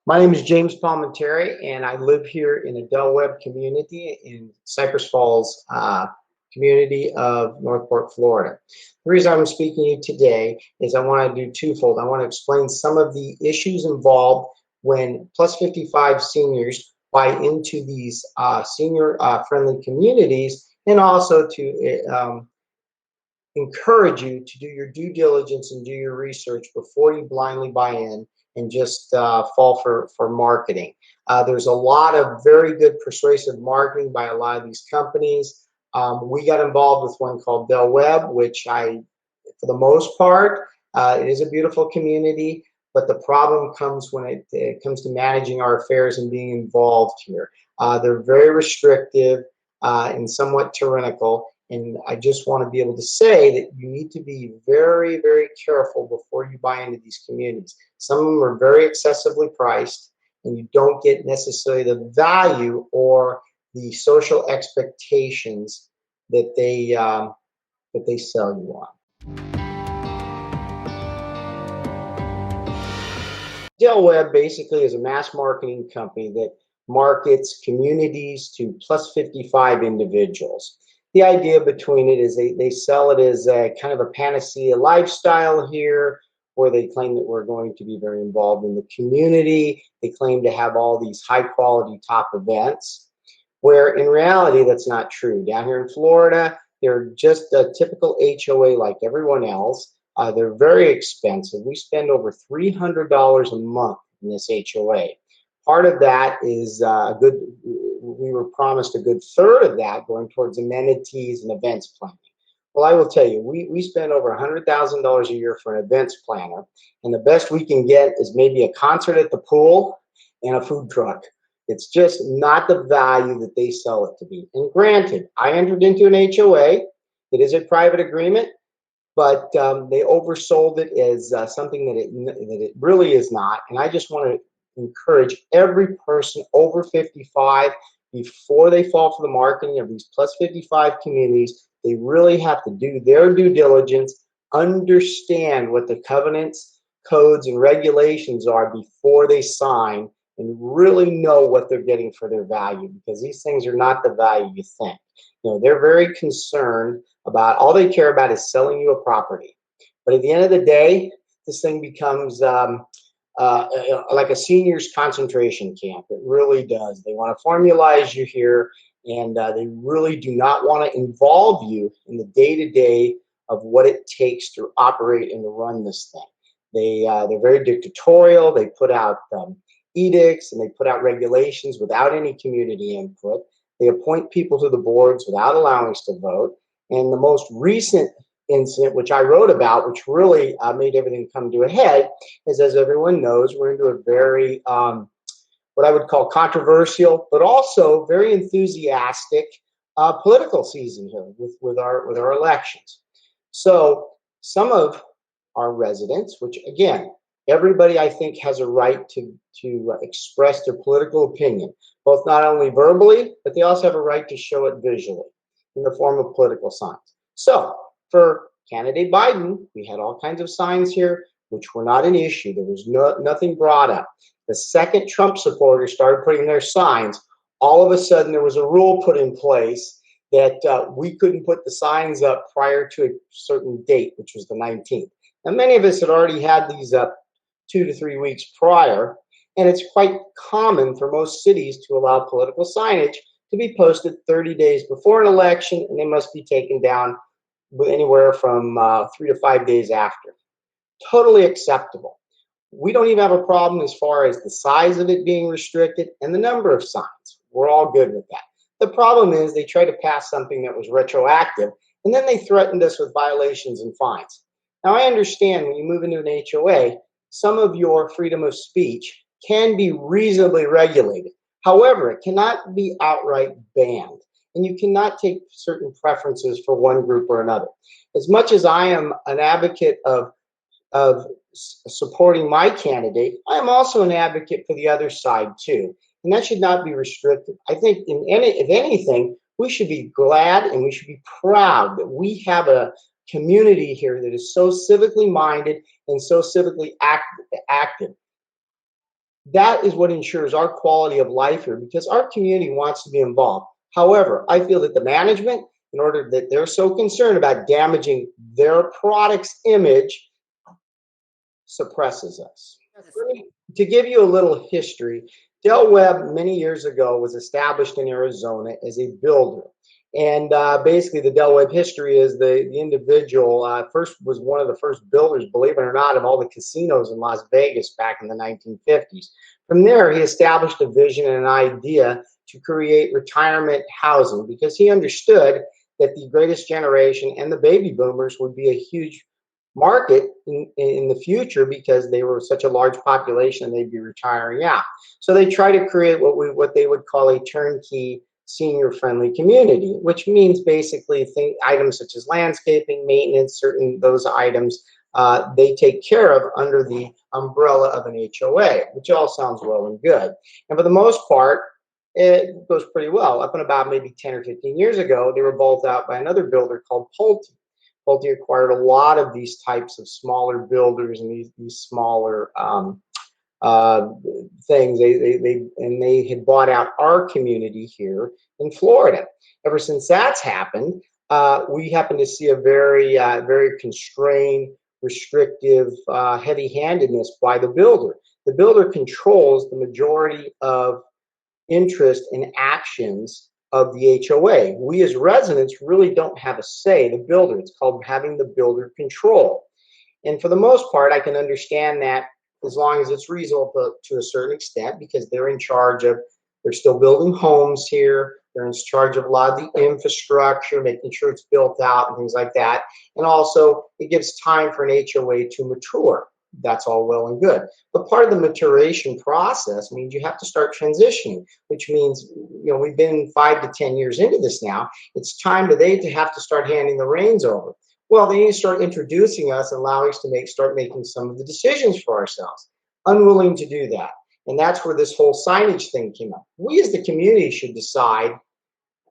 My name is James Palmentary, and I live here in the Del Webb community in Cypress Falls community of Northport, Florida. The reason I'm speaking to you today is I want to do twofold. I want to explain some of the issues involved when plus 55 seniors buy into these senior-friendly communities, and also to encourage you to do your due diligence and do your research before you blindly buy in and just fall for marketing. There's a lot of very good persuasive marketing by a lot of these companies. We got involved with one called Del Webb, which for the most part, it is a beautiful community, but the problem comes when it comes to managing our affairs and being involved here. They're very restrictive and somewhat tyrannical. And I just want to be able to say that you need to be very, very careful before you buy into these communities. Some of them are very excessively priced, and you don't get necessarily the value or the social expectations that they sell you on. Del Webb basically is a mass marketing company that markets communities to plus 55 individuals. The idea between it is they sell it as a kind of a panacea lifestyle here, where they claim that we're going to be very involved in the community. They claim to have all these high quality top events, where in reality that's not true. Down here in Florida, they're just a typical HOA like everyone else. They're very expensive. We spend over $300 a month in this HOA. Part of that is we were promised a good third of that going towards amenities and events planning. Well, I will tell you, we spend over $100,000 a year for an events planner, and the best we can get is maybe a concert at the pool and a food truck. It's just not the value that they sell it to be. And granted, I entered into an HOA. It is a private agreement, but they oversold it as something that it really is not. And I just want to encourage every person over 55, before they fall for the marketing of these plus 55 communities, they really have to do their due diligence, understand what the covenants, codes, and regulations are before they sign, and really know what they're getting for their value, because these things are not the value you think. You know, they're very concerned about, all they care about is selling you a property. But at the end of the day, this thing becomes like a seniors concentration camp. It really does. They want to formalize you here, and they really do not want to involve you in the day-to-day of what it takes to operate and to run this thing. They're very dictatorial. They put out edicts and they put out regulations without any community input. They appoint people to the boards without allowing us to vote. And the most recent incident, which I wrote about, which really made everything come to a head, is, as everyone knows, we're into a very what I would call controversial, but also very enthusiastic political season here with our elections. So some of our residents, which again, everybody I think has a right to express their political opinion, both not only verbally, but they also have a right to show it visually in the form of political signs. So for candidate Biden, we had all kinds of signs here, which were not an issue. There was nothing brought up. The second Trump supporters started putting their signs, all of a sudden there was a rule put in place that we couldn't put the signs up prior to a certain date, which was the 19th. Now, many of us had already had these up 2 to 3 weeks prior, and it's quite common for most cities to allow political signage to be posted 30 days before an election, and they must be taken down anywhere from 3 to 5 days after. Totally acceptable. We don't even have a problem as far as the size of it being restricted and the number of signs. We're all good with that. The problem is they tried to pass something that was retroactive, and then they threatened us with violations and fines. Now, I understand when you move into an HOA, some of your freedom of speech can be reasonably regulated. However, it cannot be outright banned, and you cannot take certain preferences for one group or another. As much as I am an advocate of supporting my candidate, I am also an advocate for the other side too, and that should not be restricted. I think if anything, we should be glad and we should be proud that we have a community here that is so civically minded and so civically active. That is what ensures our quality of life here because our community wants to be involved. However, I feel that the management, in order that they're so concerned about damaging their product's image, suppresses us. To give you a little history, Del Webb many years ago was established in Arizona as a builder. And basically, the Del Webb history is the individual first was one of the first builders, believe it or not, of all the casinos in Las Vegas back in the 1950s. From there, he established a vision and an idea to create retirement housing because he understood that the greatest generation and the baby boomers would be a huge market in the future because they were such a large population and they'd be retiring out. So they try to create what they would call a turnkey senior friendly community, which means basically items such as landscaping, maintenance, certain those items they take care of under the umbrella of an HOA, which all sounds well and good. And for the most part, it goes pretty well. Up and about maybe 10 or 15 years ago, they were bought out by another builder called Pulte. Pulte acquired a lot of these types of smaller builders and these smaller things. They had bought out our community here in Florida. Ever since that's happened, we happen to see a very constrained, restrictive, heavy-handedness by the builder. The builder controls the majority of interest and actions of the HOA. We as residents really don't have a say, the builder. It's called having the builder control. And for the most part, I can understand that as long as it's reasonable to a certain extent because they're in charge of, they're still building homes here. They're in charge of a lot of the infrastructure, making sure it's built out and things like that. And also, it gives time for an HOA to mature. That's all well and good. But part of the maturation process means you have to start transitioning, which means, we've been 5 to 10 years into this now. It's time today to have to start handing the reins over. Well, they need to start introducing us and allowing us to start making some of the decisions for ourselves. Unwilling to do that. And that's where this whole signage thing came up. We as the community should decide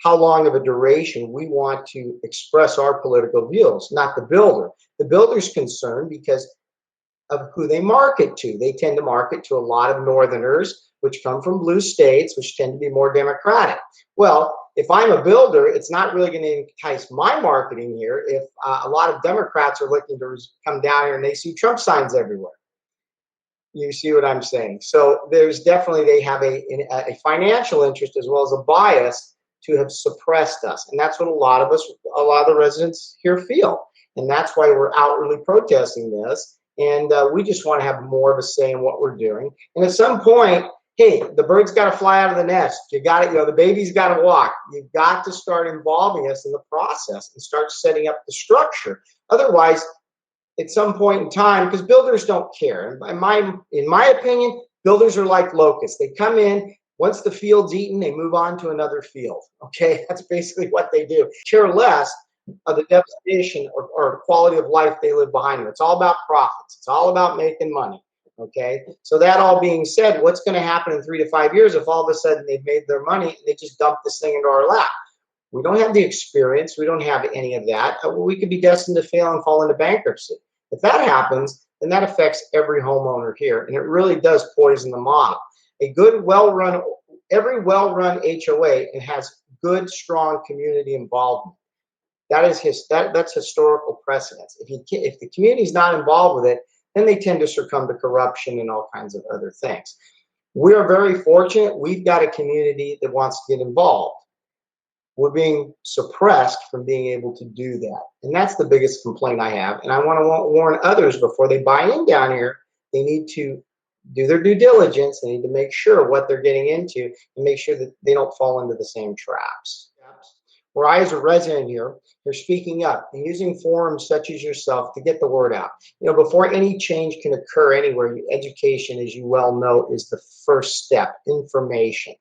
how long of a duration we want to express our political views, not the builder. The builder's concerned because of who they market to. They tend to market to a lot of northerners, which come from blue states, which tend to be more democratic. Well, if I'm a builder, it's not really going to entice my marketing here if a lot of Democrats are looking to come down here and they see Trump signs everywhere. You see what I'm saying? So there's definitely, they have a financial interest as well as a bias to have suppressed us. And that's what a lot of the residents here feel. And that's why we're outwardly protesting this. And we just want to have more of a say in what we're doing. And at some point, hey, the bird's got to fly out of the nest. You got to, the baby's got to walk. You've got to start involving us in the process and start setting up the structure. Otherwise, at some point in time, because builders don't care. In my opinion, builders are like locusts. They come in, once the field's eaten, they move on to another field. Okay, that's basically what they do. Care less of the devastation or quality of life they live behind them. It's all about profits. It's all about making money. Okay, so that all being said, what's going to happen in 3 to 5 years if all of a sudden they've made their money and they just dump this thing into our lap? We don't have the experience. We don't have any of that. We could be destined to fail and fall into bankruptcy. If that happens, then that affects every homeowner here, and it really does poison the model. Every well-run HOA has good, strong community involvement. That's historical precedence. If the community's not involved with it, then they tend to succumb to corruption and all kinds of other things. We are very fortunate. We've got a community that wants to get involved. We're being suppressed from being able to do that. And that's the biggest complaint I have. And I want to warn others before they buy in down here, they need to do their due diligence. They need to make sure what they're getting into and make sure that they don't fall into the same traps. Where I, as a resident here, are speaking up and using forums such as yourself to get the word out. Before any change can occur anywhere, education, as you well know, is the first step. Information.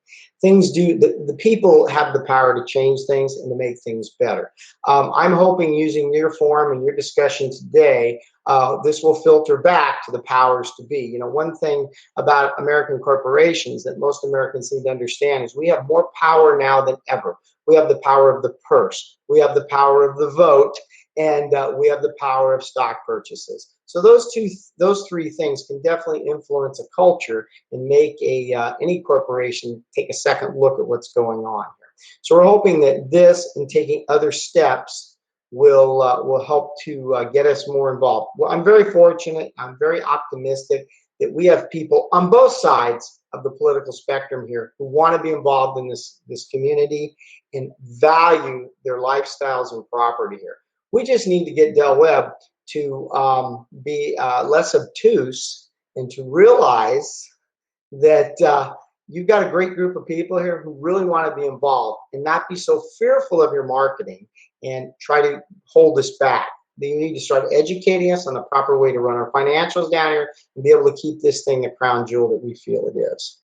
The people have the power to change things and to make things better. I'm hoping using your forum and your discussion today, this will filter back to the powers to be. One thing about American corporations that most Americans need to understand is we have more power now than ever. We have the power of the purse. We have the power of the vote. and we have the power of stock purchases. So those three things can definitely influence a culture and make any corporation take a second look at what's going on here. So we're hoping that this and taking other steps will help to get us more involved. Well, I'm very fortunate. I'm very optimistic that we have people on both sides of the political spectrum here who want to be involved in this community and value their lifestyles and property here. We just need to get Del Webb to be less obtuse and to realize that you've got a great group of people here who really want to be involved and not be so fearful of your marketing and try to hold us back. You need to start educating us on the proper way to run our financials down here and be able to keep this thing the crown jewel that we feel it is.